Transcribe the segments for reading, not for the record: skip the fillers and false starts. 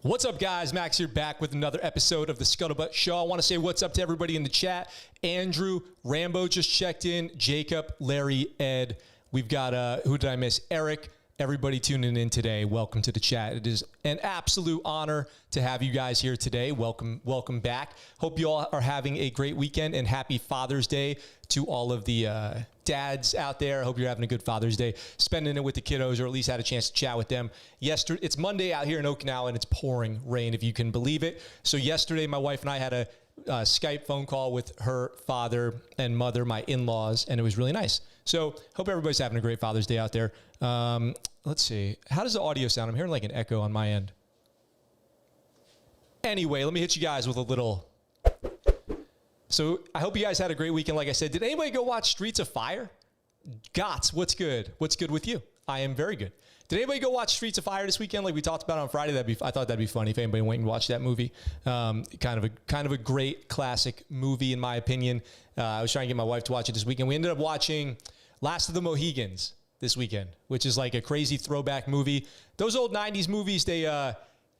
What's up, guys? Max here, back with another episode of the ScuttleButt Show. I want to say what's up to everybody in the chat. Andrew, Rambo just checked in, Jacob, Larry, Ed. We've got, who did I miss? Eric. Everybody tuning in today, welcome to the chat. It is an absolute honor to have you guys here today. Welcome back. Hope you all are having a great weekend, and happy Father's Day to all of the dads out there. I hope you're having a good Father's Day, spending it with the kiddos, or at least had a chance to chat with them. Yesterday, it's Monday out here in Okinawa, and it's pouring rain, if you can believe it. So yesterday, my wife and I had a Skype phone call with her father and mother, my in-laws, and it was really nice. So hope everybody's having a great Father's Day out there. Let's see. How does the audio sound? I'm hearing like an echo on my end. Anyway, let me hit you guys with a little. So I hope you guys had a great weekend. Like I said, did anybody go watch Streets of Fire? Gots, what's good? What's good with you? I am very good. Did anybody go watch Streets of Fire this weekend like we talked about on Friday? I thought that'd be funny if anybody went and watched that movie. Kind of a great classic movie, in my opinion. I was trying to get my wife to watch it this weekend. We ended up watching Last of the Mohegans this weekend, which is like a crazy throwback movie. Those old 90s movies, they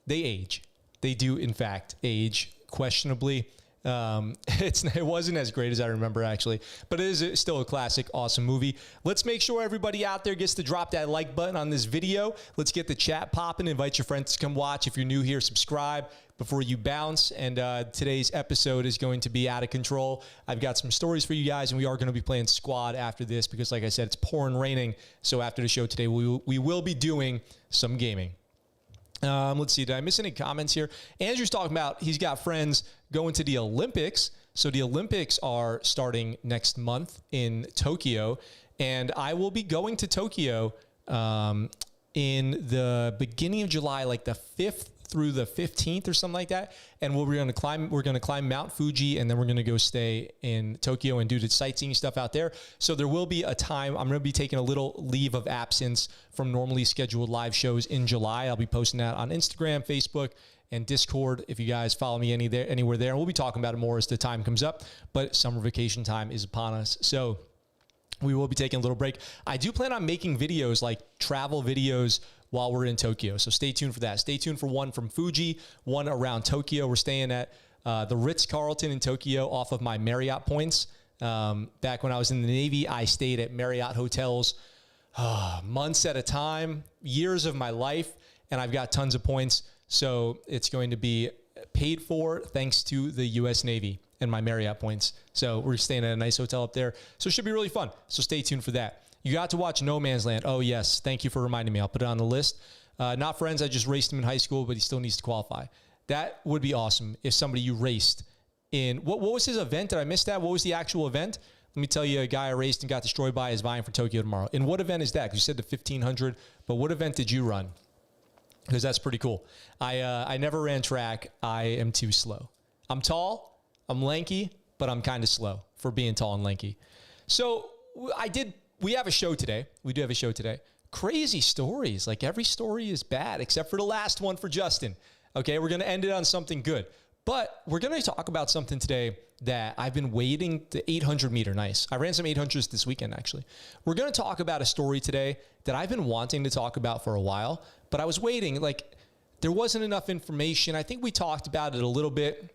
age. They do, in fact, age questionably. It wasn't as great as I remember, actually, but it is still a classic, awesome movie. Let's make sure everybody out there gets to drop that like button on this video. Let's get the chat popping. Invite your friends to come watch. If you're new here, subscribe before you bounce. And today's episode is going to be out of control. I've got some stories for you guys, and we are going to be playing squad after this because, like I said, it's pouring raining. So after the show today, we will be doing some gaming. Let's see. Did I miss any comments here? Andrew's talking about he's got friends going to the Olympics. So the Olympics are starting next month in Tokyo, and I will be going to Tokyo in the beginning of July, like the 5th through the 15th or something like that. And we're going to climb Mount Fuji, and then we're going to go stay in Tokyo and do the sightseeing stuff out there. So there will be a time I'm going to be taking a little leave of absence from normally scheduled live shows in July. I'll be posting that on Instagram, Facebook, and Discord if you guys follow me anywhere there. And we'll be talking about it more as the time comes up, but summer vacation time is upon us. So we will be taking a little break. I do plan on making videos, like travel videos, while we're in Tokyo. So stay tuned for that. Stay tuned for one from Fuji, one around Tokyo. We're staying at the Ritz-Carlton in Tokyo off of my Marriott points. Back when I was in the Navy, I stayed at Marriott hotels months at a time, years of my life, and I've got tons of points. So it's going to be paid for thanks to the U.S. Navy and my Marriott points. So we're staying at a nice hotel up there. So it should be really fun. So stay tuned for that. You got to watch No Man's Land. Oh, yes. Thank you for reminding me. I'll put it on the list. Not friends. I just raced him in high school, but he still needs to qualify. That would be awesome if somebody you raced in. What was his event? Did I miss that? What was the actual event? Let me tell you, a guy I raced and got destroyed by is vying for Tokyo tomorrow. And what event is that? Because you said the 1500, but what event did you run? Because that's pretty cool. I never ran track. I am too slow. I'm tall, I'm lanky, but I'm kind of slow for being tall and lanky. So we have a show today. We do have a show today. Crazy stories. Like every story is bad except for the last one for Justin. Okay, we're going to end it on something good. But we're going to talk about something today that I've been waiting, the 800 meter. Nice. I ran some 800s this weekend, actually. We're going to talk about a story today that I've been wanting to talk about for a while, but I was waiting. Like, there wasn't enough information. I think we talked about it a little bit.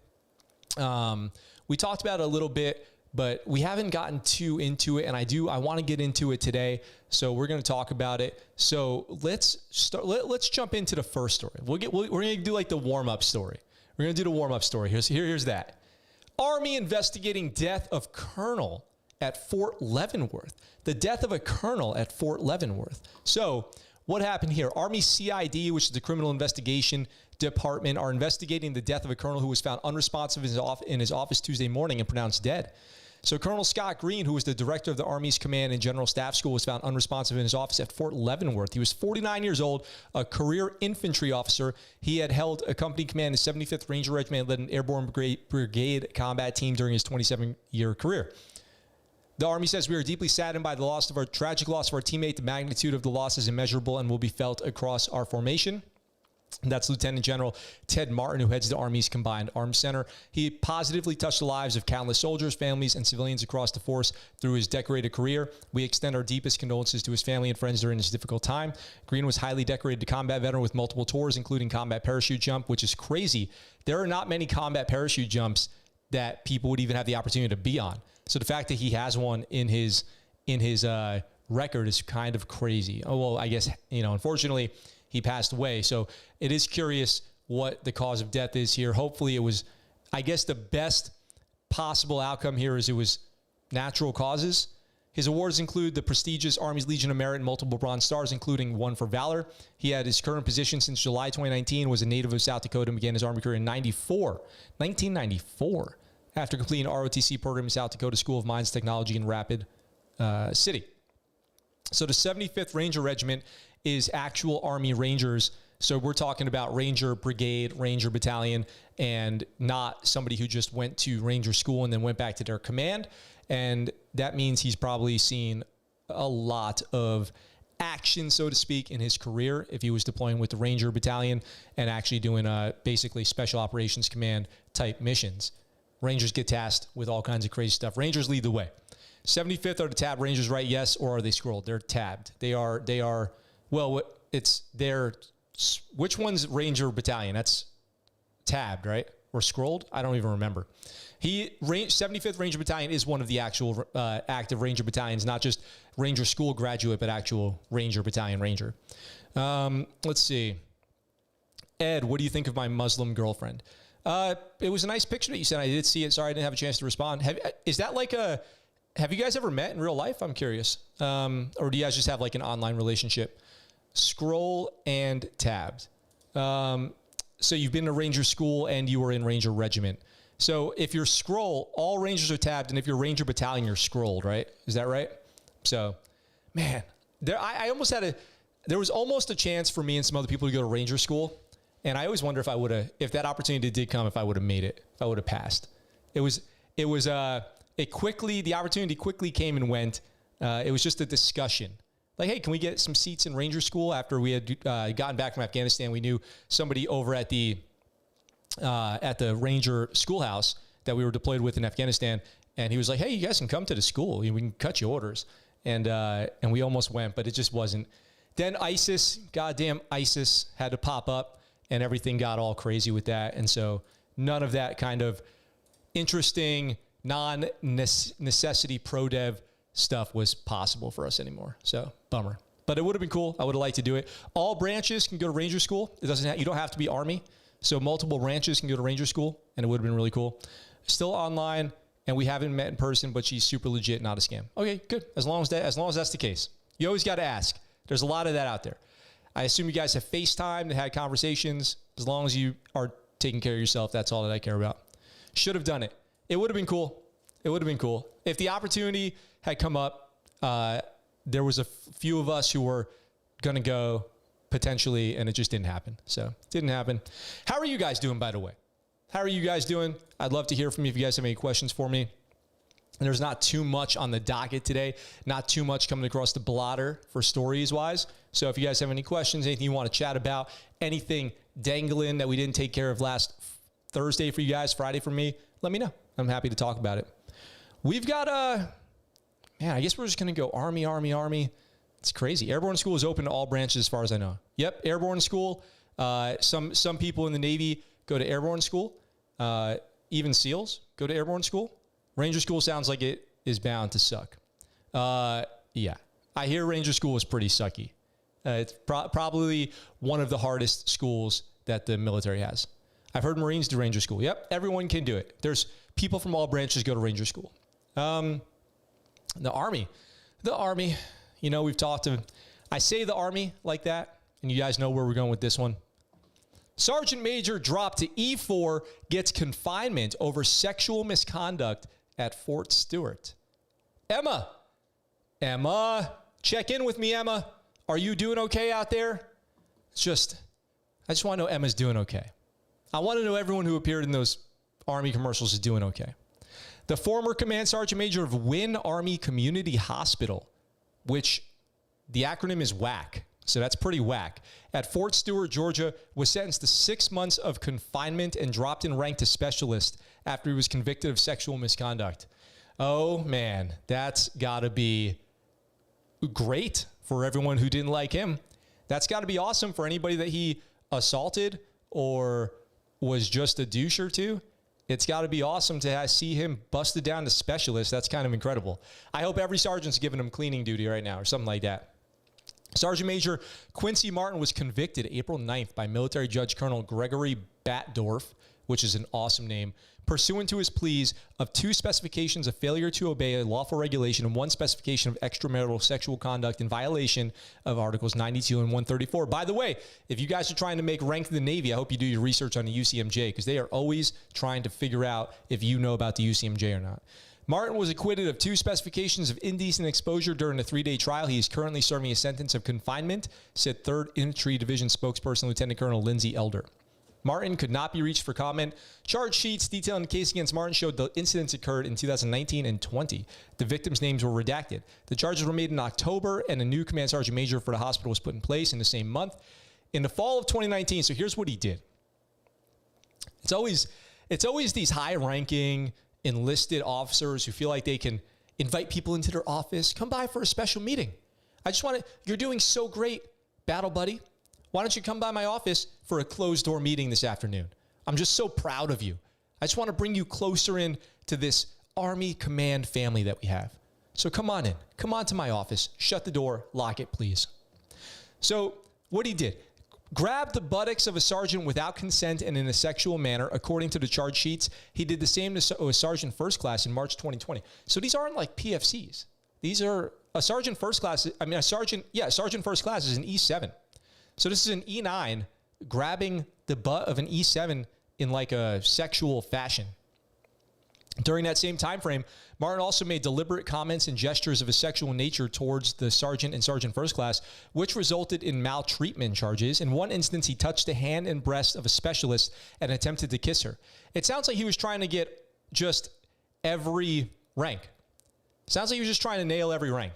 But we haven't gotten too into it, and I want to get into it today. So we're going to talk about it. So let's jump into the first story. We're going to do like the warm-up story. We're going to do the warm-up story. Here's that. Army investigating death of colonel at Fort Leavenworth. The death of a colonel at Fort Leavenworth. So what happened here? Army CID, which is the Criminal Investigation Department, are investigating the death of a colonel who was found unresponsive in his office Tuesday morning and pronounced dead. So Colonel Scott Green, who was the director of the Army's Command and General Staff School, was found unresponsive in his office at Fort Leavenworth. He was 49 years old, a career infantry officer. He had held a company command in 75th Ranger Regiment, led an airborne brigade combat team during his 27-year career. The Army says, we are deeply saddened by the tragic loss of our teammate. The magnitude of the loss is immeasurable and will be felt across our formation. That's Lieutenant General Ted Martin, who heads the Army's Combined Arms Center. He positively touched the lives of countless soldiers, families, and civilians across the force through his decorated career. We extend our deepest condolences to his family and friends during this difficult time. Green was highly decorated combat veteran with multiple tours, including combat parachute jump, which is crazy. There are not many combat parachute jumps that people would even have the opportunity to be on. So the fact that he has one in his record is kind of crazy. Oh, well, I guess, unfortunately, he passed away. So it is curious what the cause of death is here. Hopefully it was, I guess the best possible outcome here is it was natural causes. His awards include the prestigious Army's Legion of Merit and multiple Bronze Stars, including one for Valor. He had his current position since July 2019, was a native of South Dakota, and began his Army career in 1994, after completing an ROTC program in South Dakota School of Mines Technology in Rapid City. So the 75th Ranger Regiment is actual Army Rangers. So we're talking about Ranger Brigade, Ranger Battalion, and not somebody who just went to Ranger School and then went back to their command. And that means he's probably seen a lot of action, so to speak, in his career if he was deploying with the Ranger Battalion and actually doing basically Special Operations Command type missions. Rangers get tasked with all kinds of crazy stuff. Rangers lead the way. 75th are the tabbed Rangers, right? Yes, or are they scrolled? They're tabbed. They are. Well, it's their. Which one's Ranger Battalion? That's tabbed, right? Or scrolled? I don't even remember. 75th Ranger Battalion is one of the actual active Ranger battalions, not just Ranger School graduate, but actual Ranger Battalion Ranger. Let's see. Ed, what do you think of my Muslim girlfriend? It was a nice picture that you sent. I did see it. Sorry, I didn't have a chance to respond. Is that like a... Have you guys ever met in real life? I'm curious. Or do you guys just have like an online relationship? Scroll and tabbed. So you've been to Ranger School and you were in Ranger Regiment. So if you're scroll, all Rangers are tabbed. And if you're Ranger Battalion, you're scrolled, right? Is that right? So, man, I almost had there was almost a chance for me and some other people to go to Ranger School. And I always wonder if that opportunity did come, if I would have made it, if I would have passed. The opportunity quickly came and went. It was just a discussion. Like, hey, can we get some seats in Ranger School? After we had gotten back from Afghanistan, we knew somebody over at the Ranger schoolhouse that we were deployed with in Afghanistan. And he was like, hey, you guys can come to the school. We can cut you orders. And we almost went, but it just wasn't. Then goddamn ISIS had to pop up and everything got all crazy with that. And so none of that kind of interesting non-necessity pro-dev stuff was possible for us anymore. So, bummer. But it would have been cool. I would have liked to do it. All branches can go to Ranger School. You don't have to be Army. So multiple branches can go to Ranger School, and it would have been really cool. Still online, and we haven't met in person, but she's super legit, not a scam. Okay, good. As long as that's the case. You always got to ask. There's a lot of that out there. I assume you guys have FaceTime and had conversations. As long as you are taking care of yourself, that's all that I care about. Should have done it. It would have been cool. It would have been cool. If the opportunity had come up, there was a few of us who were going to go potentially, and it just didn't happen. So it didn't happen. How are you guys doing, by the way? How are you guys doing? I'd love to hear from you if you guys have any questions for me. And there's not too much on the docket today, not too much coming across the blotter for stories-wise. So if you guys have any questions, anything you want to chat about, anything dangling that we didn't take care of last Thursday for you guys, Friday for me, let me know. I'm happy to talk about it. We've got man, I guess we're just going to go Army, Army, Army. It's crazy. Airborne School is open to all branches as far as I know. Yep, Airborne School. Some people in the Navy go to Airborne School. Even SEALs go to Airborne School. Ranger School sounds like it is bound to suck. Yeah, I hear Ranger School is pretty sucky. It's probably one of the hardest schools that the military has. I've heard Marines do Ranger School. Yep, everyone can do it. There's people from all branches go to Ranger School. The Army, we've talked to, I say the Army like that, and you guys know where we're going with this one. Sergeant Major dropped to E4 gets confinement over sexual misconduct at Fort Stewart. Emma, check in with me, Emma. Are you doing okay out there? I just want to know Emma's doing okay. I want to know everyone who appeared in those Army commercials is doing okay. The former Command Sergeant Major of Wynn Army Community Hospital, which the acronym is WAC. So that's pretty whack. At Fort Stewart, Georgia, was sentenced to 6 months of confinement and dropped in rank to specialist after he was convicted of sexual misconduct. Oh, man, that's got to be great for everyone who didn't like him. That's got to be awesome for anybody that he assaulted or was just a doucher to. It's got to be awesome to see him busted down to specialist. That's kind of incredible. I hope every sergeant's giving him cleaning duty right now or something like that. Sergeant Major Quincy Martin was convicted April 9th by Military Judge Colonel Gregory Batdorf, which is an awesome name, pursuant to his pleas of 2 specifications of failure to obey a lawful regulation and 1 specification of extramarital sexual conduct in violation of Articles 92 and 134. By the way, if you guys are trying to make rank in the Navy, I hope you do your research on the UCMJ because they are always trying to figure out if you know about the UCMJ or not. Martin was acquitted of 2 specifications of indecent exposure during a 3-day trial. He is currently serving a sentence of confinement, said 3rd Infantry Division spokesperson Lieutenant Colonel Lindsay Elder. Martin could not be reached for comment. Charge sheets detailing the case against Martin showed the incidents occurred in 2019 and 20. The victims' names were redacted. The charges were made in October, and a new command sergeant major for the hospital was put in place in the same month. In the fall of 2019, so here's what he did. It's always these high-ranking enlisted officers who feel like they can invite people into their office. Come by for a special meeting. I just want to, you're doing so great, battle buddy. Why don't you come by my office for a closed-door meeting this afternoon? I'm just so proud of you. I just want to bring you closer in to this Army command family that we have. So come on in. Come on to my office. Shut the door. Lock it, please. So what he did, grabbed the buttocks of a sergeant without consent and in a sexual manner, according to the charge sheets. He did the same to a sergeant first class in March 2020. So these aren't like PFCs. These are a sergeant first class. A sergeant first class is an E7. So this is an E9 grabbing the butt of an E7 in like a sexual fashion. During that same time frame, Martin also made deliberate comments and gestures of a sexual nature towards the sergeant and sergeant first class, which resulted in maltreatment charges. In one instance, he touched the hand and breast of a specialist and attempted to kiss her. It sounds like he was trying to get just every rank. Sounds like he was just trying to nail every rank,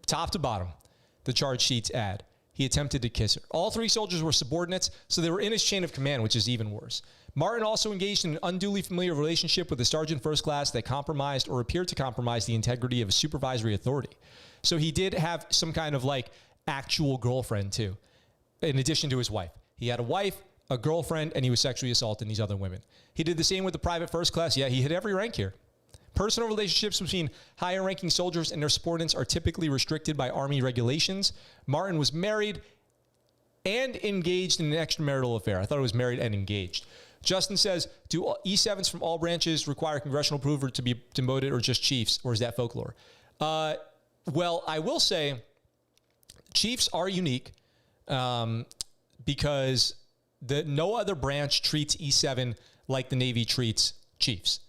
top to bottom, the charge sheets add. He attempted to kiss her. All 3 soldiers were subordinates, so they were in his chain of command, which is even worse. Martin also engaged in an unduly familiar relationship with a sergeant first class that compromised or appeared to compromise the integrity of a supervisory authority. So he did have some kind of like actual girlfriend too, in addition to his wife. He had a wife, a girlfriend, and he was sexually assaulting these other women. He did the same with the private first class. Yeah, he hit every rank here. Personal relationships between higher-ranking soldiers and their subordinates are typically restricted by Army regulations. Martin was married and engaged in an extramarital affair. I thought it was married and engaged. Justin says, do E7s from all branches require congressional approval to be demoted or just chiefs, or is that folklore? Well, I will say chiefs are unique because no other branch treats E7 like the Navy treats chiefs.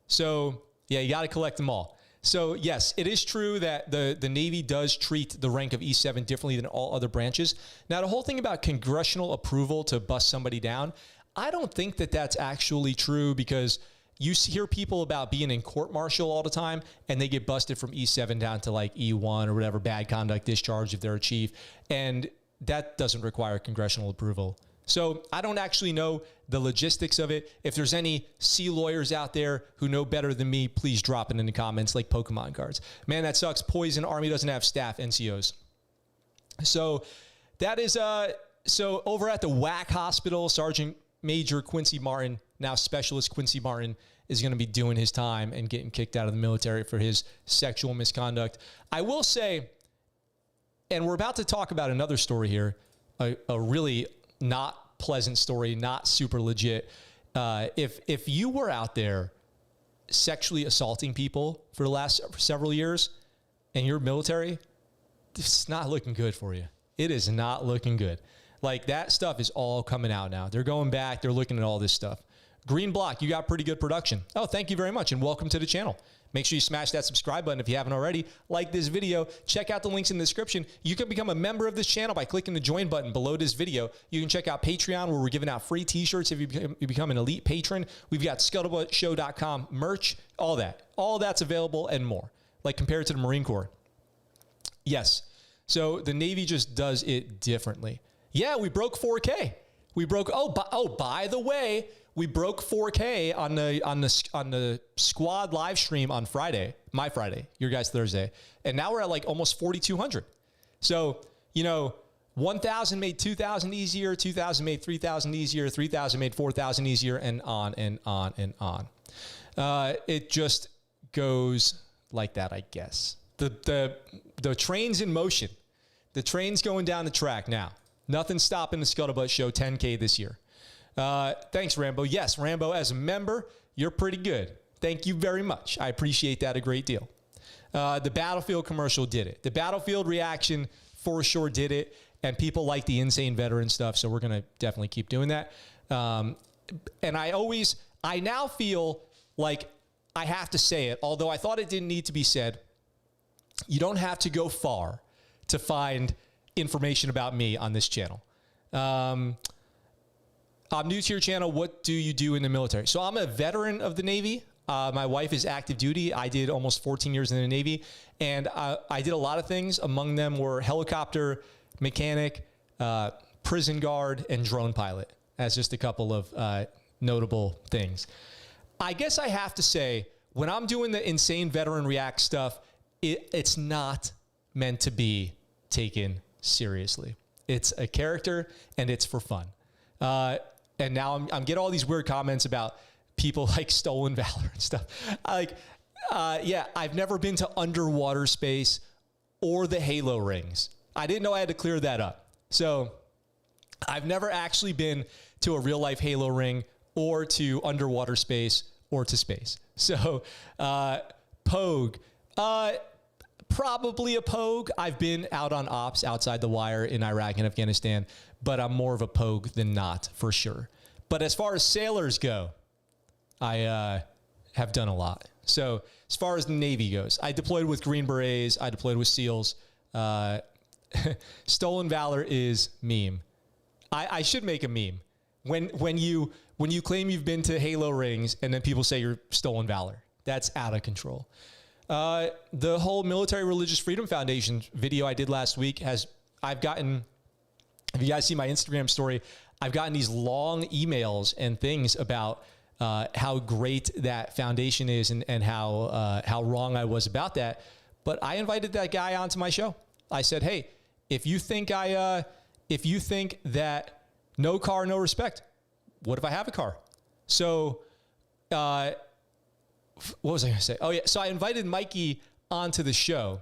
So yeah, you got to collect them all. So yes, it is true that the Navy does treat the rank of E7 differently than all other branches. Now, the whole thing about congressional approval to bust somebody down, I don't think that that's actually true because you hear people about being in court-martial all the time and they get busted from E7 down to like E1 or whatever, bad conduct discharge if they're a chief. And that doesn't require congressional approval. So I don't actually know the logistics of it. If there's any sea lawyers out there who know better than me, please drop it in the comments like Pokemon cards. Man, that sucks. Poison Army doesn't have staff NCOs. So that is, so over at the WAC Hospital, Sergeant Major Quincy Martin, now Specialist Quincy Martin, is going to be doing his time and getting kicked out of the military for his sexual misconduct. I will say, and we're about to talk about another story here, a really not pleasant story, not super legit. If you were out there sexually assaulting people for the last several years and you're military, it's not looking good for you. It is not looking good. Like that stuff is all coming out now. They're going back. They're looking at all this stuff. Green Block, you got pretty good production. Oh, thank you very much. And welcome to the channel. Make sure you smash that subscribe button if you haven't already. Like this video. Check out the links in the description. You can become a member of this channel by clicking the join button below this video. You can check out Patreon where we're giving out free t-shirts if you become an elite patron. We've got ScuttleButtShow.com merch, all that. All that's available and more, like compared to the Marine Corps. Yes. So the Navy just does it differently. Yeah, we broke 4K. We broke. By the way, we broke 4K on the squad live stream on Friday, my Friday, your guys' Thursday, and now we're at like almost 4,200. So 1,000 made 2,000 easier, 2,000 made 3,000 easier, 3,000 made 4,000 easier, and on and on and on. It just goes like that, I guess. The train's in motion. The train's going down the track now. Nothing's stopping the ScuttleButt Show 10K this year. Thanks, Rambo. Yes, Rambo, as a member, you're pretty good. Thank you very much. I appreciate that a great deal. The Battlefield commercial did it. The Battlefield reaction for sure did it. And people like the insane veteran stuff, so we're going to definitely keep doing that. And I now feel like I have to say it, although I thought it didn't need to be said. You don't have to go far to find information about me on this channel. I'm new to your channel. What do you do in the military? So I'm a veteran of the Navy. My wife is active duty. I did almost 14 years in the Navy, and I did a lot of things. Among them were helicopter mechanic, prison guard, and drone pilot, as just a couple of notable things. I guess I have to say, when I'm doing the insane veteran react stuff, it's not meant to be taken seriously. It's a character, and it's for fun. And now I'm getting all these weird comments about people like stolen valor and stuff. Yeah, I've never been to underwater space or the Halo rings. I didn't know I had to clear that up. So I've never actually been to a real life Halo ring or to underwater space or to space. So Pogue, probably a Pogue. I've been out on ops outside the wire in Iraq and Afghanistan, but I'm more of a Pogue than not, for sure. But as far as sailors go, I have done a lot. So as far as the Navy goes, I deployed with Green Berets. I deployed with SEALs. Stolen valor is meme. I should make a meme. When you claim you've been to Halo rings and then people say you're stolen valor, that's out of control. The whole Military Religious Freedom Foundation video I did last week I've gotten, if you guys see my Instagram story, I've gotten these long emails and things about how great that foundation is and how wrong I was about that. But I invited that guy onto my show. I said, hey, if you think that no car, no respect, what if I have a car? So, what was I going to say? Oh yeah. So I invited Mikey onto the show,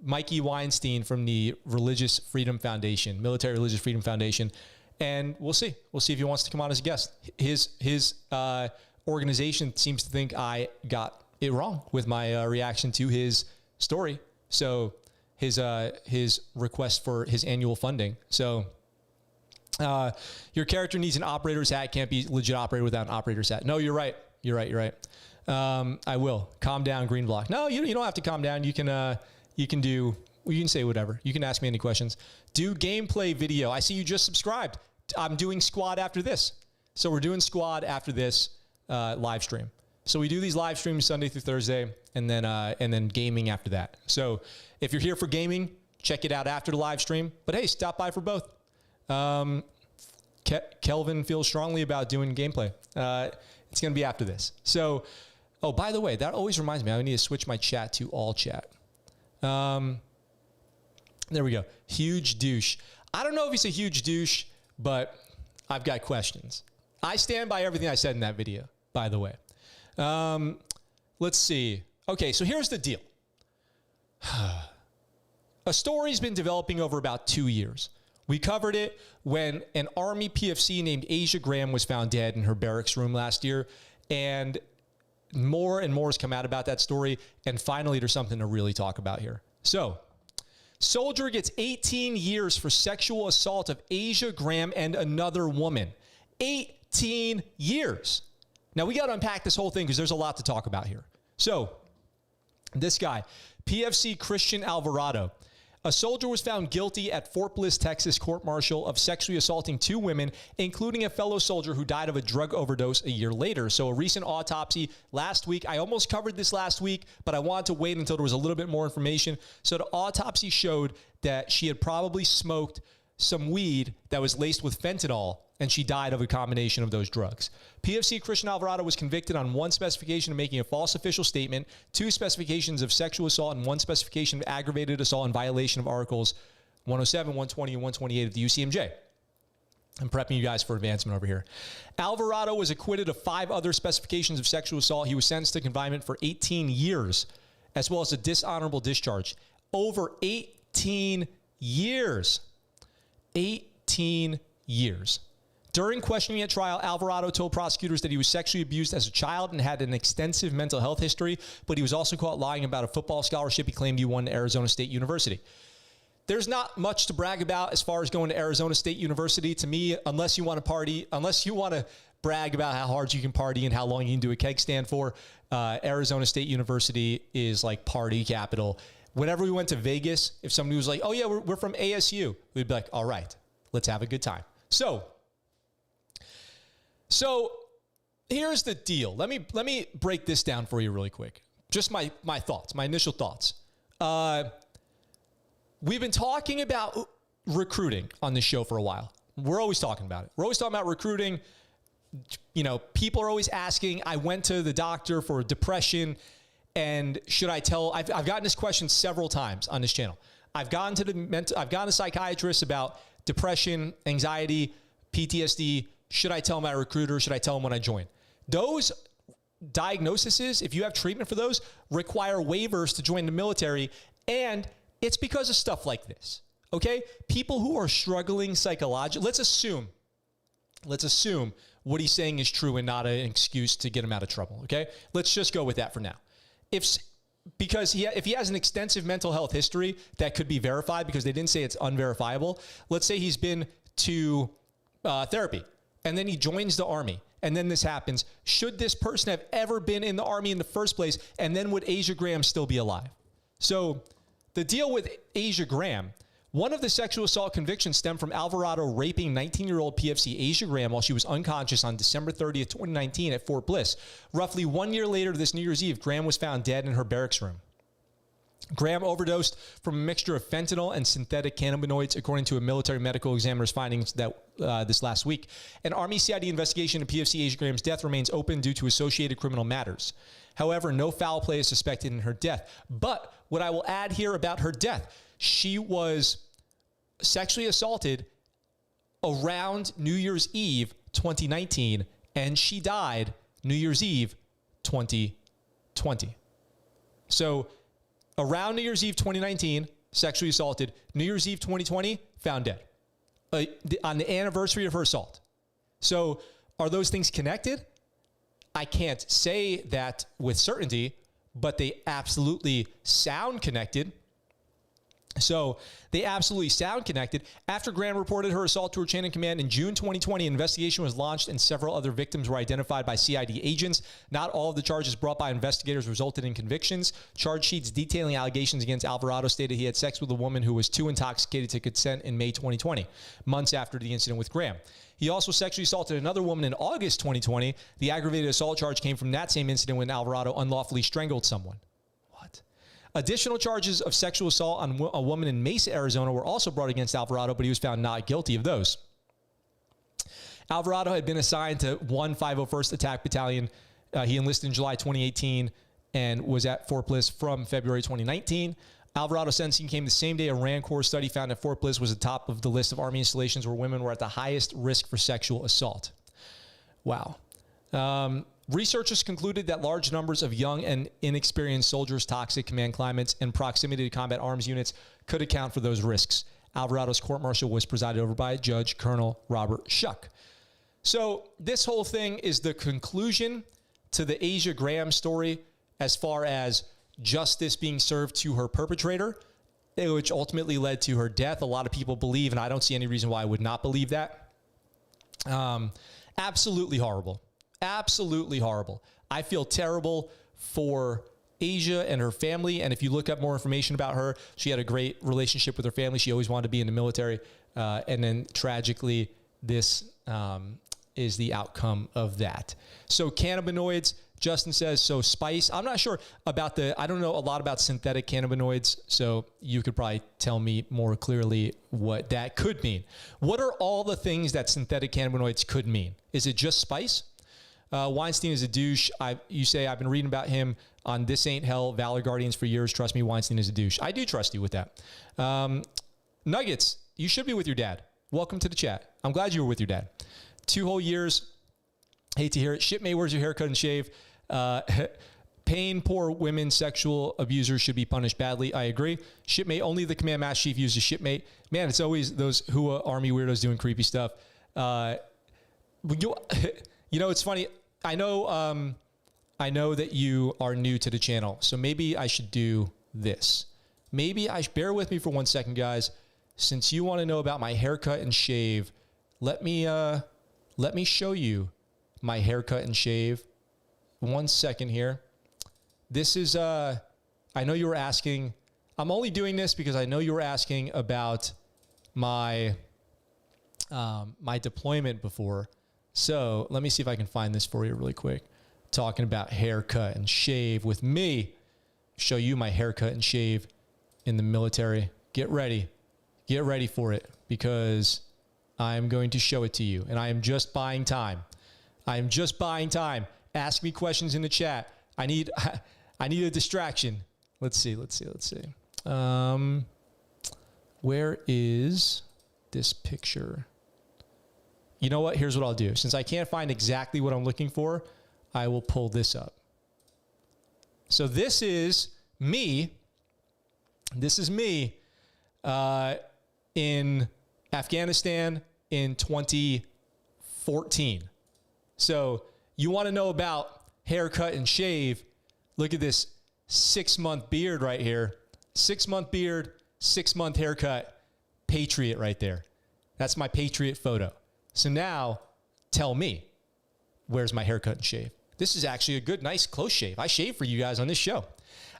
Mikey Weinstein from the Religious Freedom Foundation, Military Religious Freedom Foundation. And we'll see if he wants to come on as a guest. His organization seems to think I got it wrong with my reaction to his story. So his request for his annual funding. So your character needs an operator's hat. Can't be legit operator without an operator's hat. No, you're right. You're right. I will calm down. Green block. No, you don't have to calm down. You can say whatever. You can ask me any questions. Do gameplay video. I see you just subscribed. I'm doing squad after this. So we're doing squad after this live stream. So we do these live streams Sunday through Thursday, and then gaming after that. So if you're here for gaming, check it out after the live stream. But hey, stop by for both. Kelvin feels strongly about doing gameplay. It's going to be after this. So, oh, by the way, that always reminds me, I need to switch my chat to all chat. There we go. Huge douche. I don't know if he's a huge douche, but I've got questions. I stand by everything I said in that video, by the way. Let's see. Okay, so here's the deal. A story's been developing over about 2 years. We covered it when an Army PFC named Asia Graham was found dead in her barracks room last year, and more has come out about that story, and finally there's something to really talk about here. So, soldier gets 18 years for sexual assault of Asia Graham and another woman. 18 years. Now, we got to unpack this whole thing because there's a lot to talk about here. So, this guy, PFC Christian Alvarado, A soldier was found guilty at Fort Bliss, Texas court-martial of sexually assaulting 2 women, including a fellow soldier who died of a drug overdose a year later. So a recent autopsy last week. I almost covered this last week, but I wanted to wait until there was a little bit more information. So the autopsy showed that she had probably smoked some weed that was laced with fentanyl, and she died of a combination of those drugs. PFC Christian Alvarado was convicted on 1 specification of making a false official statement, 2 specifications of sexual assault, and 1 specification of aggravated assault in violation of Articles 107, 120, and 128 of the UCMJ. I'm prepping you guys for advancement over here. Alvarado was acquitted of 5 other specifications of sexual assault. He was sentenced to confinement for 18 years, as well as a dishonorable discharge. Over 18 years. 18 years. During questioning at trial, Alvarado told prosecutors that he was sexually abused as a child and had an extensive mental health history, but he was also caught lying about a football scholarship he claimed he won at Arizona State University. There's not much to brag about as far as going to Arizona State University. To me, unless you want to party, unless you want to brag about how hard you can party and how long you can do a keg stand for, Arizona State University is like party capital. Whenever we went to Vegas, if somebody was like, oh yeah, we're from ASU, we'd be like, all right, let's have a good time. So here's the deal. Let me break this down for you really quick. Just my thoughts, my initial thoughts. We've been talking about recruiting on this show for a while. We're always talking about it. We're always talking about recruiting. You know, people are always asking, I went to the doctor for depression, and should I tell? I've gotten this question several times on this channel. I've gone to psychiatrists about depression, anxiety, PTSD. Should I tell my recruiter? Should I tell them when I join? Those diagnoses, if you have treatment for those, require waivers to join the military, and it's because of stuff like this, okay? People who are struggling psychologically, let's assume what he's saying is true and not an excuse to get him out of trouble, okay? Let's just go with that for now. If he has an extensive mental health history that could be verified, because they didn't say it's unverifiable, let's say he's been to therapy, and then he joins the Army, and then this happens. Should this person have ever been in the Army in the first place, and then would Asia Graham still be alive? So the deal with Asia Graham, one of the sexual assault convictions stemmed from Alvarado raping 19-year-old PFC Asia Graham while she was unconscious on December 30th, 2019 at Fort Bliss. Roughly 1 year later, this New Year's Eve, Graham was found dead in her barracks room. Graham overdosed from a mixture of fentanyl and synthetic cannabinoids, according to a military medical examiner's findings that this last week. An Army CID investigation into PFC Asia Graham's death remains open due to associated criminal matters. However, no foul play is suspected in her death. But what I will add here about her death, she was sexually assaulted around New Year's Eve 2019, and she died New Year's Eve 2020. So around New Year's Eve 2019, sexually assaulted. New Year's Eve 2020, found dead on the anniversary of her assault. So are those things connected? I can't say that with certainty, but they absolutely sound connected. So they absolutely sound connected. After Graham reported her assault to her chain of command in June 2020, an investigation was launched and several other victims were identified by CID agents. Not all of the charges brought by investigators resulted in convictions. Charge sheets detailing allegations against Alvarado stated he had sex with a woman who was too intoxicated to consent in May 2020, months after the incident with Graham. He also sexually assaulted another woman in August 2020. The aggravated assault charge came from that same incident when Alvarado unlawfully strangled someone. Additional charges of sexual assault on a woman in Mesa, Arizona were also brought against Alvarado, but he was found not guilty of those. Alvarado had been assigned to 501st Attack Battalion. He enlisted in July 2018 and was at Fort Bliss from February 2019. Alvarado's sentencing came the same day a RAND Corps study found that Fort Bliss was at the top of the list of Army installations where women were at the highest risk for sexual assault. Wow. Researchers concluded that large numbers of young and inexperienced soldiers, toxic command climates, and proximity to combat arms units could account for those risks. Alvarado's court-martial was presided over by Judge Colonel Robert Schuck. So this whole thing is the conclusion to the Asia Graham story as far as justice being served to her perpetrator, which ultimately led to her death. A lot of people believe, and I don't see any reason why I would not believe that. Absolutely horrible. Absolutely horrible. I feel terrible for Asia and her family. And if you look up more information about her, she had a great relationship with her family. She always wanted to be in the military. And then tragically, this is the outcome of that. So cannabinoids, Justin says, so spice. I'm not sure about I don't know a lot about synthetic cannabinoids, so you could probably tell me more clearly what that could mean. What are all the things that synthetic cannabinoids could mean? Is it just spice? Weinstein is a douche. You say, I've been reading about him on This Ain't Hell, Valor Guardians for years. Trust me, Weinstein is a douche. I do trust you with that. Nuggets, you should be with your dad. Welcome to the chat. I'm glad you were with your dad. 2 whole years. Hate to hear it. Shipmate, where's your haircut and shave? Paying poor women sexual abusers should be punished badly. I agree. Shipmate, only the Command Master Chief uses shipmate. Man, it's always those Hua Army weirdos doing creepy stuff. It's funny. I know that you are new to the channel, so maybe I should do this. Bear with me for 1 second, guys. Since you want to know about my haircut and shave, let me show you my haircut and shave. 1 second here. This is, I know you were asking, I'm only doing this because I know you were asking about my, my deployment before. So let me see if I can find this for you really quick. Talking about haircut and shave with me. Show you my haircut and shave in the military. Get ready. Get ready for it because I'm going to show it to you. And I am just buying time. I am just buying time. Ask me questions in the chat. I need a distraction. Let's see. Where is this picture? You know what? Here's what I'll do. Since I can't find exactly what I'm looking for, I will pull this up. So this is me. This is me in Afghanistan in 2014. So you want to know about haircut and shave? Look at this 6-month beard right here. 6-month beard, 6-month haircut. Patriot right there. That's my Patriot photo. So now tell me, where's my haircut and shave? This is actually a good, nice, close shave. I shave for you guys on this show.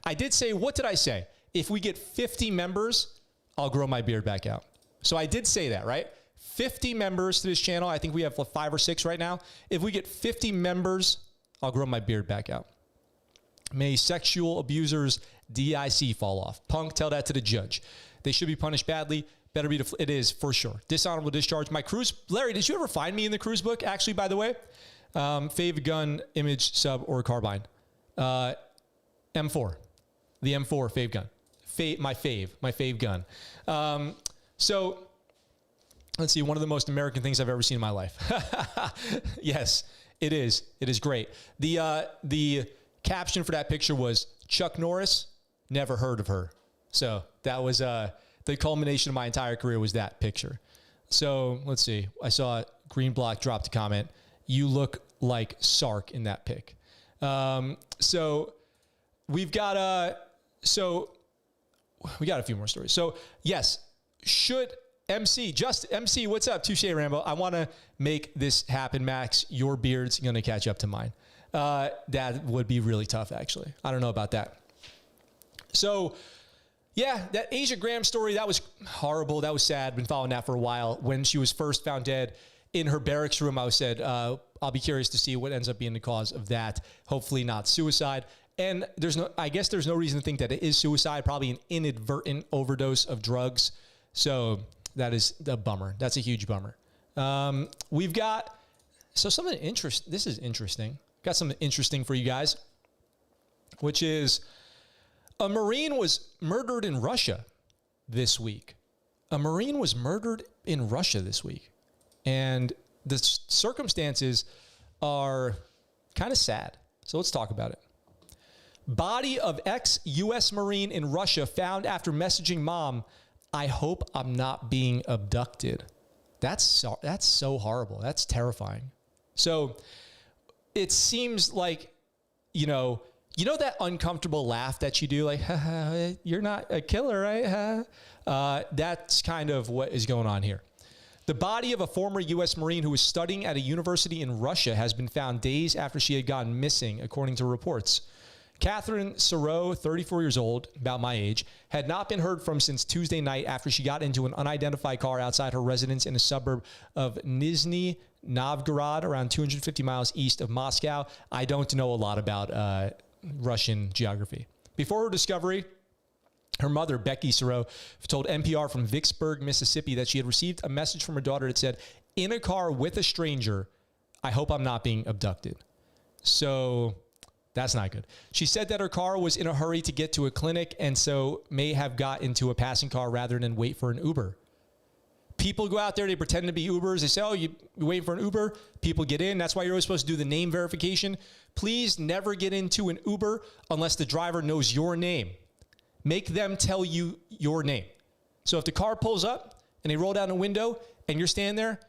I did say, what did I say? If we get 50 members, I'll grow my beard back out. So I did say that, right? 50 members to this channel. I think we have 5 or 6 right now. If we get 50 members, I'll grow my beard back out. May sexual abusers DIC fall off. Punk, tell that to the judge. They should be punished badly. Better be, it is for sure. Dishonorable discharge. My cruise, Larry, did you ever find me in the cruise book? Actually, by the way, fave gun, image, sub, or carbine. M4. The M4 fave gun. My fave gun. So let's see, one of the most American things I've ever seen in my life. Yes, it is. It is great. The caption for that picture was, Chuck Norris, never heard of her. So that was the culmination of my entire career was that picture. So let's see. I saw Green Block dropped a comment. You look like Sark in that pic. So we've got we got a few more stories. So yes, should MC, what's up? Touche Rambo. I want to make this happen, Max. Your beard's going to catch up to mine. That would be really tough, actually. I don't know about that. So yeah, that Asia Graham story, that was horrible. That was sad. Been following that for a while. When she was first found dead in her barracks room, I said, I'll be curious to see what ends up being the cause of that. Hopefully not suicide. And I guess there's no reason to think that it is suicide, probably an inadvertent overdose of drugs. So that is a bummer. That's a huge bummer. We've got, something interesting. This is interesting. Got something interesting for you guys, which is a Marine was murdered in Russia this week. A Marine was murdered in Russia this week. And the circumstances are kind of sad. So let's talk about it. Body of ex-U.S. Marine in Russia found after messaging mom, I hope I'm not being abducted. That's so horrible. That's terrifying. So it seems like, you know that uncomfortable laugh that you do, like, you're not a killer, right? That's kind of what is going on here. The body of a former U.S. Marine who was studying at a university in Russia has been found days after she had gone missing, according to reports. Catherine Serow, 34 years old, about my age, had not been heard from since Tuesday night after she got into an unidentified car outside her residence in a suburb of Nizhny Novgorod, around 250 miles east of Moscow. I don't know a lot about Russian geography. Before her discovery, her mother, Becky Serow, told NPR from Vicksburg, Mississippi, that she had received a message from her daughter that said, "In a car with a stranger, I hope I'm not being abducted." So that's not good. She said that her car was in a hurry to get to a clinic and so may have got into a passing car rather than wait for an Uber. People go out there, they pretend to be Ubers. They say, oh, you wait for an Uber. People get in. That's why you're always supposed to do the name verification. Please never get into an Uber unless the driver knows your name. Make them tell you your name. So if the car pulls up and they roll down the window and you're standing there,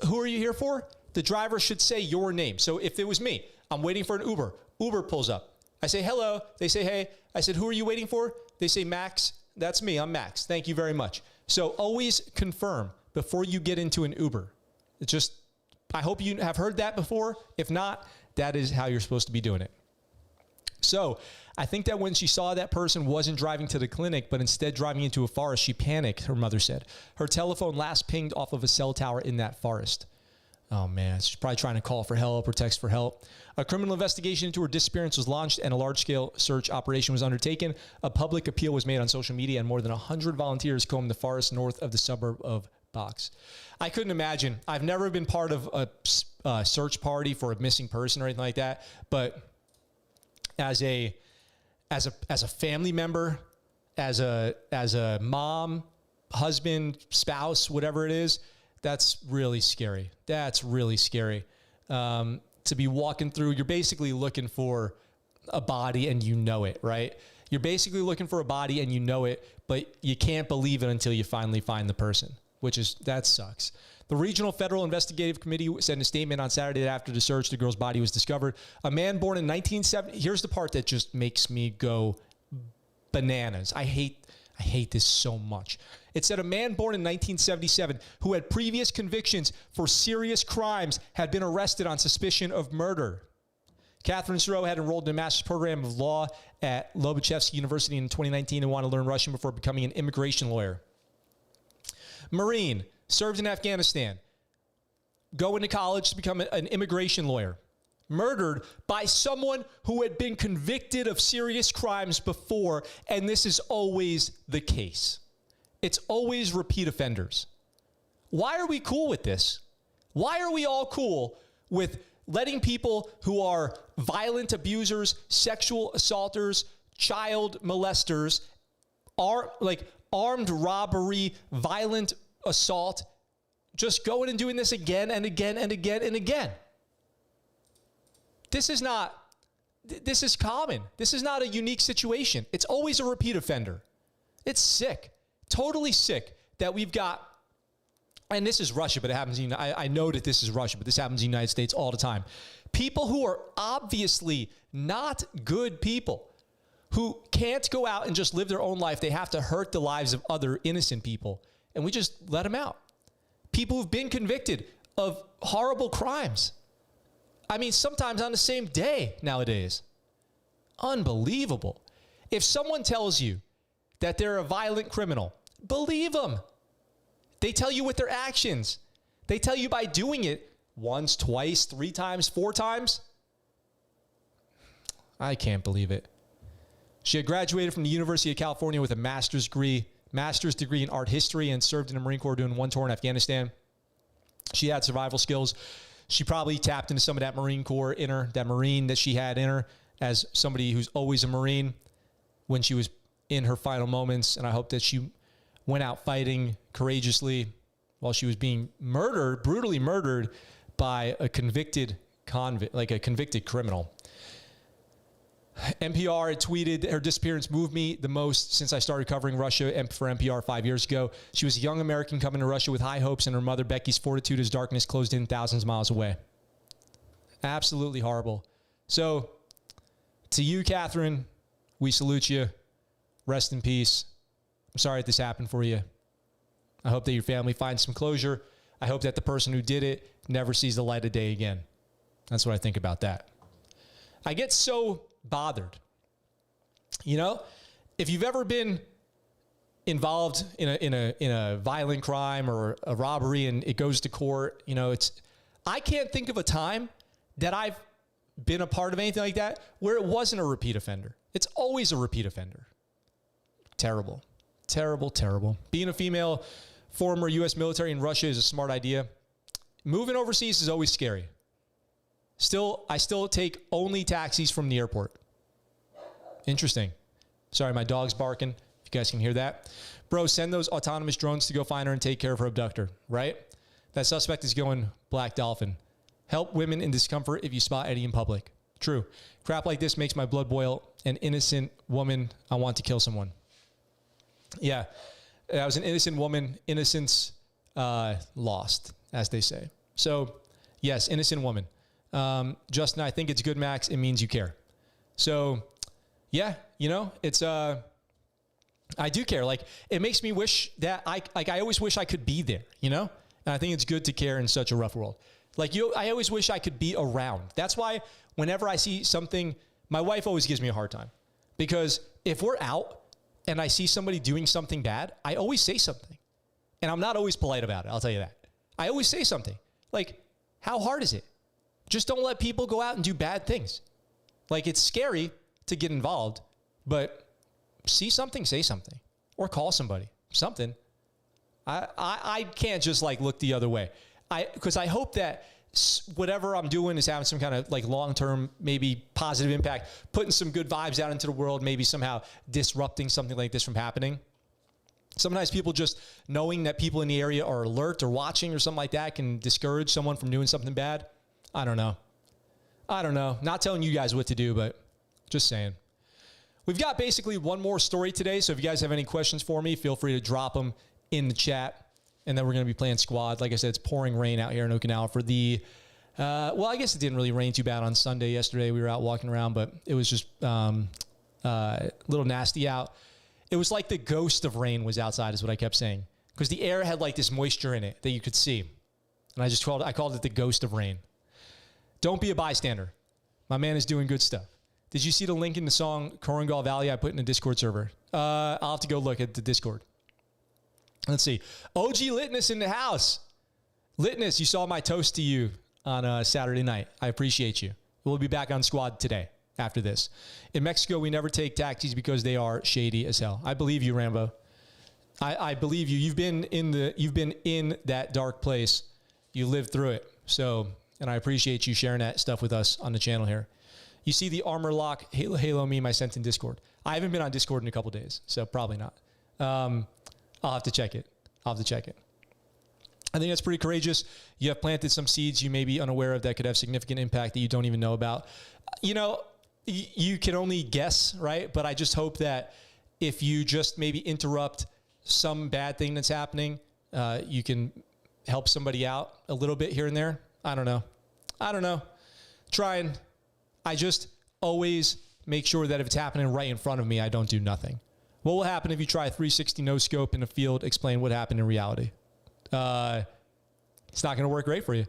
who are you here for? The driver should say your name. So if it was me, I'm waiting for an Uber. Uber pulls up. I say, hello. They say, hey. I said, who are you waiting for? They say, Max. That's me. I'm Max. Thank you very much. So always confirm before you get into an Uber. It's just, I hope you have heard that before. If not, that is how you're supposed to be doing it. So I think that when she saw that person wasn't driving to the clinic, but instead driving into a forest, she panicked, her mother said. Her telephone last pinged off of a cell tower in that forest. Oh, man. She's probably trying to call for help or text for help. A criminal investigation into her disappearance was launched and a large-scale search operation was undertaken. A public appeal was made on social media and more than 100 volunteers combed the forest north of the suburb of Box. I couldn't imagine. I've never been part of a search party for a missing person or anything like that, but as a family member, as a mom, husband, spouse, whatever it is, that's really scary. That's really scary. To be walking through, you're basically looking for a body and you know it, right? You're basically looking for a body and you know it, but you can't believe it until you finally find the person, that sucks. The Regional Federal Investigative Committee said in a statement on Saturday that after the search, the girl's body was discovered. A man born in 1970. Here's the part that just makes me go bananas. I hate this so much. It said a man born in 1977 who had previous convictions for serious crimes had been arrested on suspicion of murder. Catherine Serow had enrolled in a master's program of law at Lobachevsky University in 2019 and wanted to learn Russian before becoming an immigration lawyer. Marine, served in Afghanistan, go into college to become an immigration lawyer. Murdered by someone who had been convicted of serious crimes before, and this is always the case. It's always repeat offenders. Why are we cool with this? Why are we all cool with letting people who are violent abusers, sexual assaulters, child molesters, armed robbery, violent assault, just going and doing this again and again and again and again? This is common. This is not a unique situation. It's always a repeat offender. It's sick, totally sick that we've got, and this is Russia, but it happens in, I know that this is Russia, but this happens in the United States all the time. People who are obviously not good people, who can't go out and just live their own life. They have to hurt the lives of other innocent people, and we just let them out. People who've been convicted of horrible crimes. I mean, sometimes on the same day nowadays. Unbelievable. If someone tells you that they're a violent criminal, believe them. They tell you with their actions. They tell you by doing it once, twice, 3 times, 4 times. I can't believe it. She had graduated from the University of California with a master's degree in art history, and served in the Marine Corps doing one tour in Afghanistan. She had survival skills. She probably tapped into some of that Marine Corps in her, that Marine that she had in her, as somebody who's always a Marine when she was in her final moments. And I hope that she went out fighting courageously while she was being murdered, brutally murdered by a convicted convict, like a convicted criminal. NPR had tweeted, her disappearance moved me the most since I started covering Russia for NPR 5 years ago. She was a young American coming to Russia with high hopes, and her mother, Becky's fortitude as darkness closed in thousands of miles away. Absolutely horrible. So, to you, Catherine, we salute you. Rest in peace. I'm sorry that this happened for you. I hope that your family finds some closure. I hope that the person who did it never sees the light of day again. That's what I think about that. I get so bothered You know, if you've ever been involved in a violent crime or a robbery and it goes to court, you know, I can't think of a time that I've been a part of anything like that where it wasn't a repeat offender. It's always a repeat offender. Terrible, terrible, terrible. Being a female former U.S. military in Russia is a smart idea. Moving overseas is always scary. I still take only taxis from the airport. Interesting. Sorry, my dog's barking. If you guys can hear that. Bro, send those autonomous drones to go find her and take care of her abductor, right? That suspect is going Black Dolphin. Help women in discomfort if you spot Eddie in public. True. Crap like this makes my blood boil. An innocent woman, I want to kill someone. Yeah, that was an innocent woman. Innocence lost, as they say. So, yes, innocent woman. Justin, I think it's good, Max. It means you care. So, yeah, you know, it's I do care. Like, it makes me wish that I always wish I could be there, you know? And I think it's good to care in such a rough world. Like, I always wish I could be around. That's why whenever I see something, my wife always gives me a hard time. Because if we're out and I see somebody doing something bad, I always say something. And I'm not always polite about it, I'll tell you that. I always say something. Like, how hard is it? Just don't let people go out and do bad things. Like, it's scary to get involved, but see something, say something. Or call somebody. Something. I can't just, like, look the other way. Because I hope that whatever I'm doing is having some kind of, like, long-term, maybe positive impact, putting some good vibes out into the world, maybe somehow disrupting something like this from happening. Sometimes people just knowing that people in the area are alert or watching or something like that can discourage someone from doing something bad. I don't know. Not telling you guys what to do, but just saying. We've got basically one more story today, so if you guys have any questions for me, feel free to drop them in the chat. And then we're going to be playing squad. Like I said, it's pouring rain out here in Okinawa for the, well, I guess it didn't really rain too bad on Sunday yesterday. We were out walking around, but it was just a little nasty out. It was like the ghost of rain was outside is what I kept saying. Because the air had like this moisture in it that you could see. And I called it the ghost of rain. Don't be a bystander. My man is doing good stuff. Did you see the link in the song Korangal Valley I put in the Discord server? I'll have to go look at the Discord. Let's see. OG Litness in the house. Litness, you saw my toast to you on Saturday night. I appreciate you. We'll be back on squad today after this. In Mexico, we never take taxis because they are shady as hell. I believe you, Rambo. I believe you. You've been in that dark place. You lived through it. So, and I appreciate you sharing that stuff with us on the channel here. You see the armor lock Halo meme I sent in Discord. I haven't been on Discord in a couple days, so probably not. I'll have to check it. I think that's pretty courageous. You have planted some seeds you may be unaware of that could have significant impact that you don't even know about. You know, you can only guess, right? But I just hope that if you just maybe interrupt some bad thing that's happening, you can help somebody out a little bit here and there. I don't know. Trying. I just always make sure that if it's happening right in front of me, I don't do nothing. What will happen if you try a 360 no scope in a field? Explain what happened in reality. It's not going to work great for you.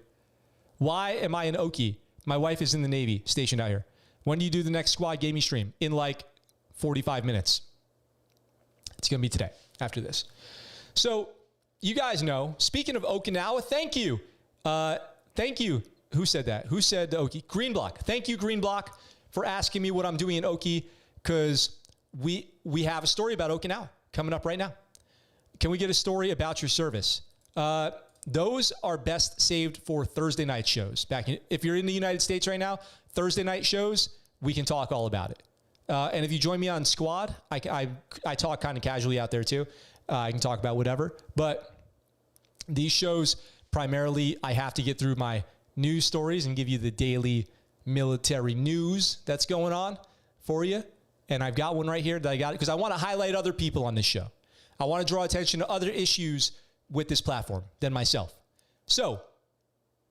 Why am I in Oki? My wife is in the Navy, stationed out here. When do you do the next squad gaming stream? In like 45 minutes. It's going to be today after this. So you guys know, speaking of Okinawa, thank you. Thank you. Who said that? Who said Oki? Green Block. Thank you, Green Block, for asking me what I'm doing in Oki, because we have a story about Okinawa coming up right now. Can we get a story about your service? Those are best saved for Thursday night shows. If you're in the United States right now, Thursday night shows, we can talk all about it. And if you join me on squad, I talk kind of casually out there too. I can talk about whatever. But these shows, primarily, I have to get through my news stories and give you the daily military news that's going on for you. And I've got one right here that I got because I want to highlight other people on this show. I want to draw attention to other issues with this platform than myself. So,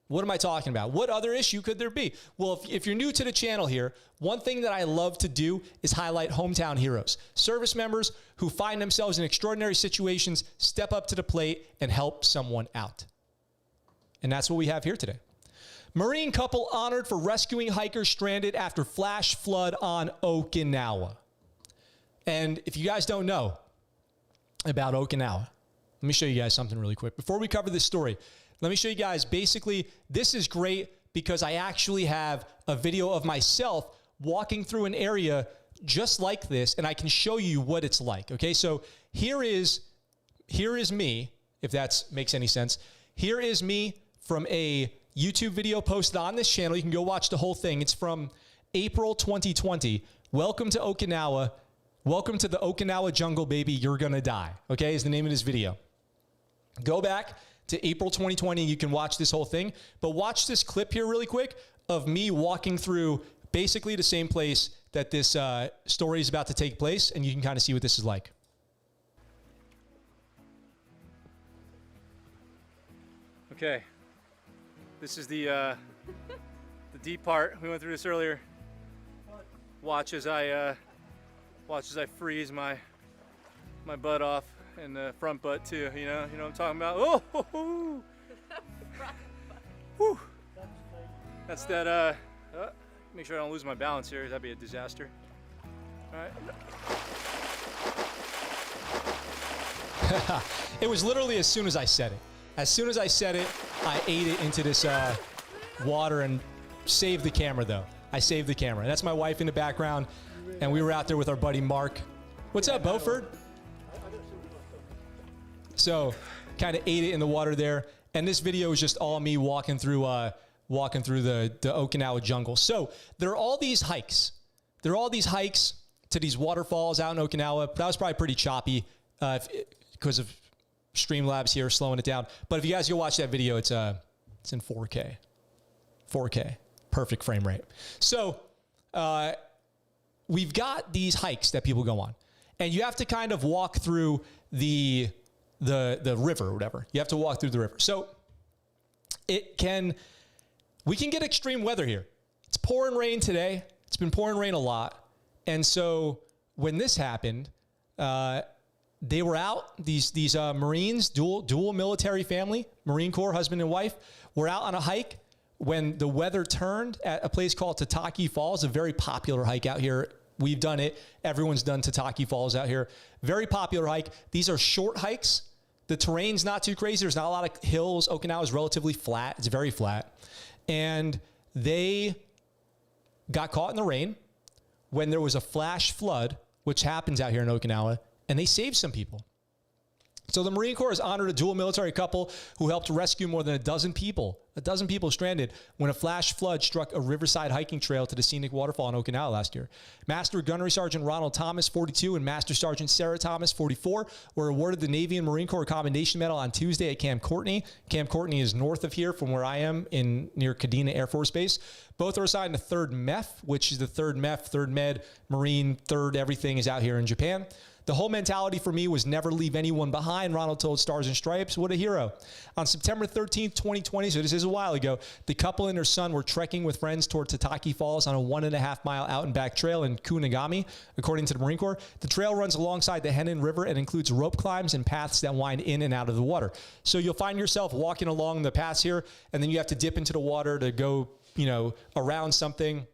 what am I talking about? What other issue could there be? Well, if you're new to the channel here, one thing that I love to do is highlight hometown heroes, service members who find themselves in extraordinary situations, step up to the plate, and help someone out. And that's what we have here today. Marine couple honored for rescuing hikers stranded after flash flood on Okinawa. And if you guys don't know about Okinawa, let me show you guys something really quick. Before we cover this story, let me show you guys, basically, this is great because I actually have a video of myself walking through an area just like this, and I can show you what it's like, okay? So here is me, if that makes any sense. Here is me from a YouTube video posted on this channel. You can go watch the whole thing. It's from April 2020. Welcome to Okinawa. Welcome to the Okinawa jungle, baby. You're gonna die, okay, is the name of this video. Go back to April 2020. You can watch this whole thing, but watch this clip here really quick of me walking through basically the same place that this story is about to take place, and you can kind of see what this is like. Okay, this is the deep part. We went through this earlier. Watch as I freeze my butt off, and the front butt too. You know what I'm talking about. Oh, ho, ho. Whew. That's that. Make sure I don't lose my balance here. That'd be a disaster. All right. It was literally as soon as I said it. As soon as I said it, I ate it into this water and saved the camera, though. I saved the camera. That's my wife in the background, and we were out there with our buddy Mark. What's up, Beaufort? So, kind of ate it in the water there. And this video is just all me walking through the Okinawa jungle. So there are all these hikes. There are all these hikes to these waterfalls out in Okinawa. That was probably pretty choppy because of Streamlabs here slowing it down. But if you guys go watch that video, it's in 4K. 4K. Perfect frame rate. So we've got these hikes that people go on. And you have to kind of walk through the river or whatever. You have to walk through the river. So we can get extreme weather here. It's pouring rain today. It's been pouring rain a lot. And so when this happened, they were out, these Marines, dual military family, Marine Corps, husband and wife, were out on a hike when the weather turned at a place called Tataki Falls, a very popular hike out here. We've done it. Everyone's done Tataki Falls out here. Very popular hike. These are short hikes. The terrain's not too crazy. There's not a lot of hills. Okinawa is relatively flat. It's very flat. And they got caught in the rain when there was a flash flood, which happens out here in Okinawa, and they saved some people. So the Marine Corps has honored a dual military couple who helped rescue more than a dozen people stranded when a flash flood struck a riverside hiking trail to the scenic waterfall in Okinawa last year. Master Gunnery Sergeant Ronald Thomas, 42, and Master Sergeant Sarah Thomas, 44, were awarded the Navy and Marine Corps Commendation Medal on Tuesday at Camp Courtney. Camp Courtney is north of here from where I am near Kadena Air Force Base. Both are assigned to 3rd MEF, which is the 3rd MEF, 3rd Med, Marine, 3rd everything is out here in Japan. The whole mentality for me was never leave anyone behind, Ronald told Stars and Stripes. What a hero. On September 13th, 2020, so this is a while ago, the couple and their son were trekking with friends toward Tataki Falls on a 1.5-mile out and back trail in Kunigami, according to the Marine Corps. The trail runs alongside the Henan River and includes rope climbs and paths that wind in and out of the water. So you'll find yourself walking along the paths here, and then you have to dip into the water to go, around something.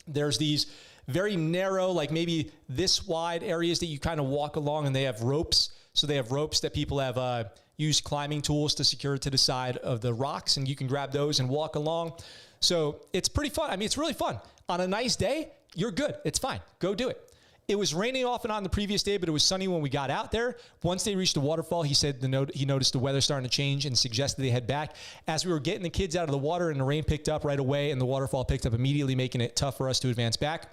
There's these very narrow, like maybe this wide areas that you kind of walk along, and they have ropes. So they have ropes that people have used climbing tools to secure to the side of the rocks, and you can grab those and walk along. So it's pretty fun. I mean, it's really fun. On a nice day, you're good. It's fine. Go do it. It was raining off and on the previous day, but it was sunny when we got out there. Once they reached the waterfall, he said he noticed the weather starting to change and suggested they head back. As we were getting the kids out of the water, and the rain picked up right away, and the waterfall picked up immediately, making it tough for us to advance back.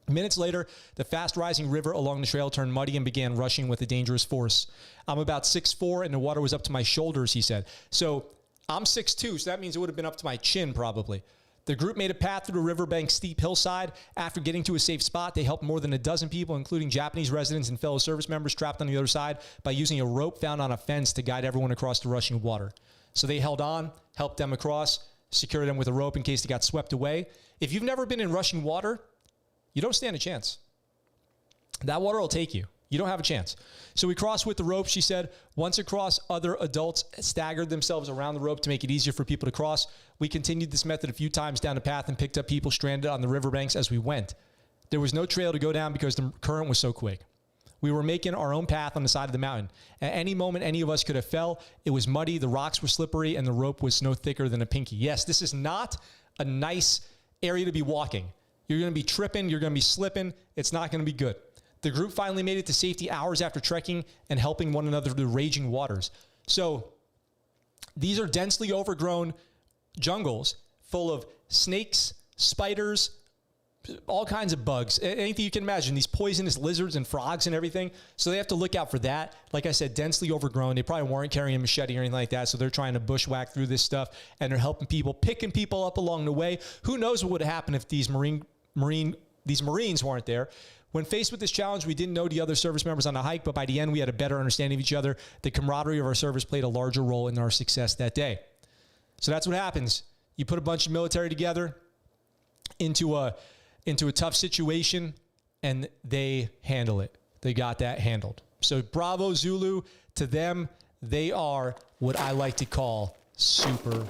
Minutes later, the fast-rising river along the trail turned muddy and began rushing with a dangerous force. I'm about 6'4", and the water was up to my shoulders, he said. So I'm 6'2", so that means it would have been up to my chin probably. The group made a path through the riverbank's steep hillside. After getting to a safe spot, they helped more than a dozen people, including Japanese residents and fellow service members trapped on the other side, by using a rope found on a fence to guide everyone across the rushing water. So they held on, helped them across, secured them with a rope in case they got swept away. If you've never been in rushing water, you don't stand a chance. That water will take you. You don't have a chance. So we crossed with the rope, she said. Once across, other adults staggered themselves around the rope to make it easier for people to cross. We continued this method a few times down the path and picked up people stranded on the riverbanks as we went. There was no trail to go down because the current was so quick. We were making our own path on the side of the mountain. At any moment, any of us could have fell. It was muddy, the rocks were slippery, and the rope was no thicker than a pinky. Yes, this is not a nice area to be walking. You're going to be tripping. You're going to be slipping. It's not going to be good. The group finally made it to safety hours after trekking and helping one another through the raging waters. So these are densely overgrown jungles full of snakes, spiders, all kinds of bugs, anything you can imagine, these poisonous lizards and frogs and everything. So they have to look out for that. Like I said, densely overgrown. They probably weren't carrying a machete or anything like that. So they're trying to bushwhack through this stuff, and they're helping people, picking people up along the way. Who knows what would have happened if these Marines weren't there. When faced with this challenge, we didn't know the other service members on the hike, but by the end, we had a better understanding of each other. The camaraderie of our service played a larger role in our success that day. So that's what happens. You put a bunch of military together into a tough situation, and they handle it. They got that handled. So bravo, Zulu, to them. They are what I like to call super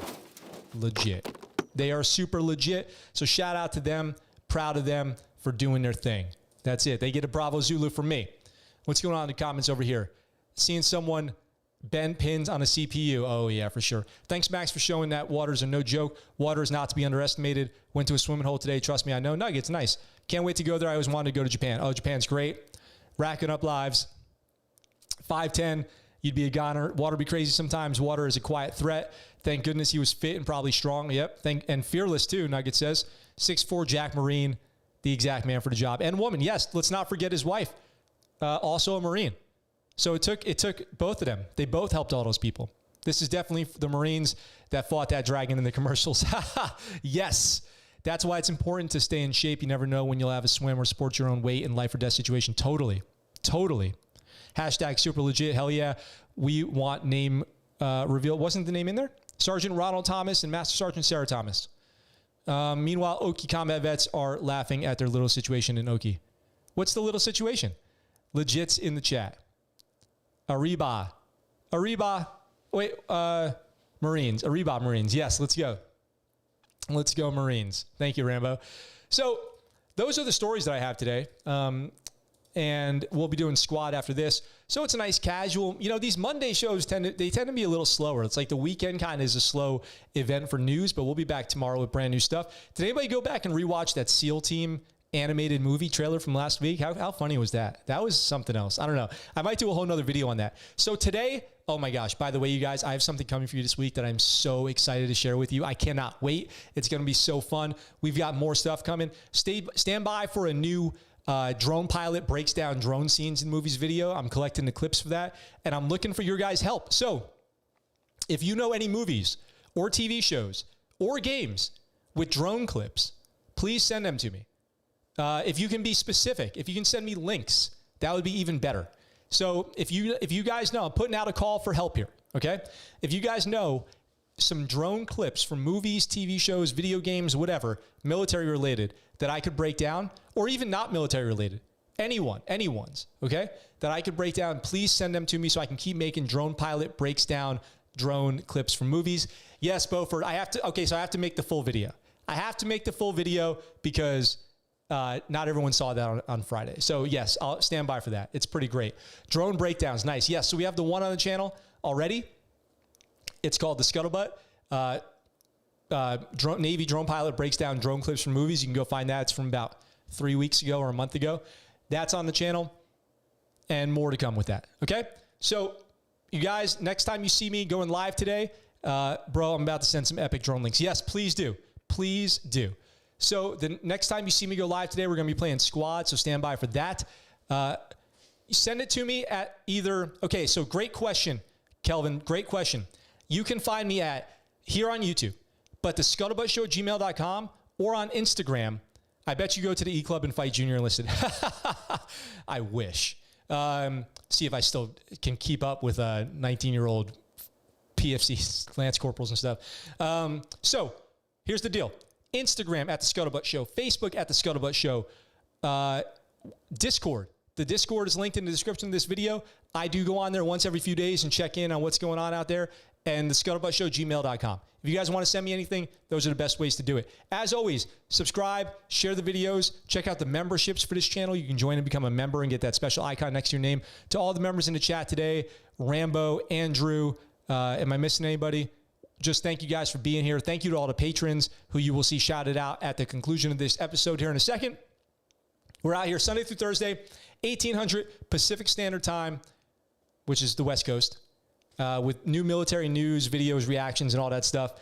legit. They are super legit. So shout out to them. Proud of them for doing their thing. That's it. They get a bravo, Zulu from me. What's going on in the comments over here? Seeing someone bend pins on a CPU. Oh, yeah, for sure. Thanks, Max, for showing that waters are no joke. Water is not to be underestimated. Went to a swimming hole today. Trust me, I know. Nuggets, nice. Can't wait to go there. I always wanted to go to Japan. Oh, Japan's great. Racking up lives. 5'10", you'd be a goner. Water be crazy sometimes. Water is a quiet threat. Thank goodness he was fit and probably strong. Yep. And fearless, too, Nugget says. 6'4", Jack Marine, the exact man for the job. And woman, yes, let's not forget his wife, also a Marine. So it took both of them. They both helped all those people. This is definitely the Marines that fought that dragon in the commercials. Yes. That's why it's important to stay in shape. You never know when you'll have a swim or support your own weight in life or death situation. Totally. Totally. Hashtag super legit. Hell yeah. We want name reveal. Wasn't the name in there? Sergeant Ronald Thomas and Master Sergeant Sarah Thomas. Meanwhile, Oki combat vets are laughing at their little situation in Oki. What's the little situation? Legit's in the chat. Arriba. Wait, Marines. Arriba Marines. Yes, let's go. Let's go Marines. Thank you, Rambo. So those are the stories that I have today. And we'll be doing squad after this. So it's a nice casual, these Monday shows tend to be a little slower. It's like the weekend kind of is a slow event for news, but we'll be back tomorrow with brand new stuff. Did anybody go back and rewatch that SEAL Team animated movie trailer from last week? How funny was that? That was something else. I don't know. I might do a whole nother video on that. So today, oh my gosh, by the way, you guys, I have something coming for you this week that I'm so excited to share with you. I cannot wait. It's going to be so fun. We've got more stuff coming. Stand by for a new drone pilot breaks down drone scenes in movies video. I'm collecting the clips for that, and I'm looking for your guys' help. So if you know any movies or TV shows or games with drone clips, please send them to me. If you can be specific, if you can send me links, that would be even better. So if you guys know, I'm putting out a call for help here, okay? If you guys know some drone clips from movies, TV shows, video games, whatever, military related, that I could break down, or even not military related, anyone's, okay, that I could break down, please send them to me so I can keep making drone pilot breaks down drone clips from movies. Yes, Beaufort, so I have to make the full video. I have to make the full video because not everyone saw that on Friday. So yes, I'll stand by for that. It's pretty great. Drone breakdowns, nice. Yes, so we have the one on the channel already. It's called the ScuttleButt. Navy drone pilot breaks down drone clips from movies. You can go find that. It's from about 3 weeks ago or a month ago. That's on the channel, and more to come with that. Okay? So you guys, next time you see me going live today, bro, I'm about to send some epic drone links. Yes, please do. Please do. So the next time you see me go live today, we're going to be playing squad, so stand by for that. Send it to me at either, okay, so great question, Kelvin, great question. You can find me here on YouTube, but the ScuttleButtShow@gmail.com or on Instagram. I bet you go to the E Club and Fight Junior Enlisted. I wish. See if I still can keep up with 19-year-old PFC Lance Corporals and stuff. So here's the deal. Instagram at the ScuttleButt Show, Facebook at the ScuttleButt Show, Discord. The Discord is linked in the description of this video. I do go on there once every few days and check in on what's going on out there. and the ScuttleButt Show, gmail.com. If you guys want to send me anything, those are the best ways to do it. As always, subscribe, share the videos, check out the memberships for this channel. You can join and become a member and get that special icon next to your name. To all the members in the chat today, Rambo, Andrew, am I missing anybody? Just thank you guys for being here. Thank you to all the patrons who you will see shouted out at the conclusion of this episode here in a second. We're out here Sunday through Thursday, 1800 Pacific Standard Time, which is the West Coast. With new military news, videos, reactions, and all that stuff.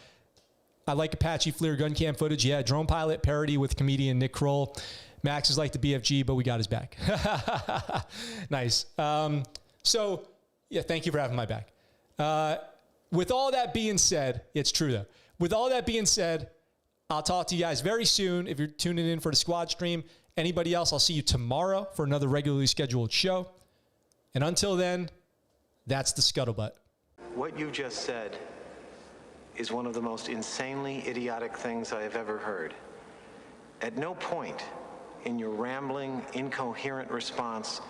I like Apache FLIR gun cam footage. Yeah, drone pilot parody with comedian Nick Kroll. Max is like the BFG, but we got his back. Nice. So, yeah, thank you for having my back. With all that being said, it's true though. With all that being said, I'll talk to you guys very soon. If you're tuning in for the squad stream, anybody else, I'll see you tomorrow for another regularly scheduled show. And until then, that's the Scuttlebutt. What you just said is one of the most insanely idiotic things I have ever heard. At no point in your rambling, incoherent response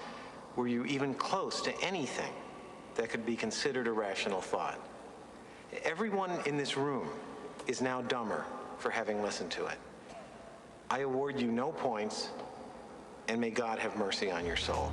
were you even close to anything that could be considered a rational thought. Everyone in this room is now dumber for having listened to it. I award you no points, and may God have mercy on your soul.